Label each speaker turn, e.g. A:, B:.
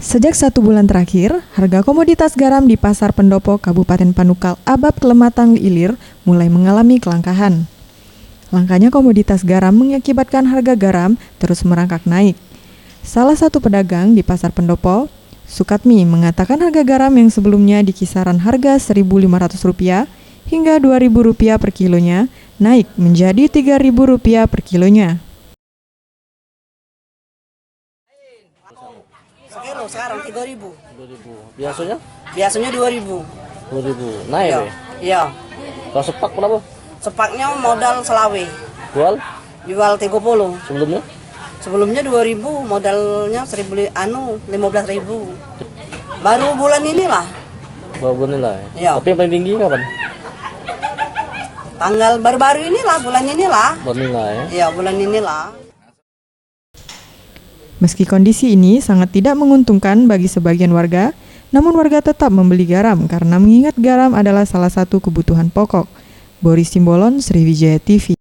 A: Sejak 1 bulan terakhir, harga komoditas garam di Pasar Pendopo, Kabupaten Panukal, Abab, Kelematang, Ilir mulai mengalami kelangkaan. Langkanya komoditas garam mengakibatkan harga garam terus merangkak naik. Salah satu pedagang di Pasar Pendopo, Sukatmi, mengatakan harga garam yang sebelumnya di kisaran harga Rp1.500 hingga Rp2.000 per kilonya, naik menjadi Rp3.000 per kilonya.
B: Sekilo sekarang 3.000.
C: 2.000. Biasanya?
B: Biasanya 2.000.
C: 2.000. Naik
B: Iya.
C: ya?
B: Iya.
C: Kalau sepak berapa?
B: Sepaknya modal selawe.
C: Jual?
B: Jual 30.
C: Sebelumnya?
B: Sebelumnya 2.000, modalnya 15.000. Baru bulan inilah.
C: Baru nilai.
B: Iya.
C: Tapi yang paling tinggi kapan?
B: Tanggal baru-baru inilah, bulan inilah.
C: Baru nilai ya?
B: Iya, bulan inilah.
A: Meski kondisi ini sangat tidak menguntungkan bagi sebagian warga, namun warga tetap membeli garam karena mengingat garam adalah salah satu kebutuhan pokok. Boris Simbolon, Sriwijaya TV.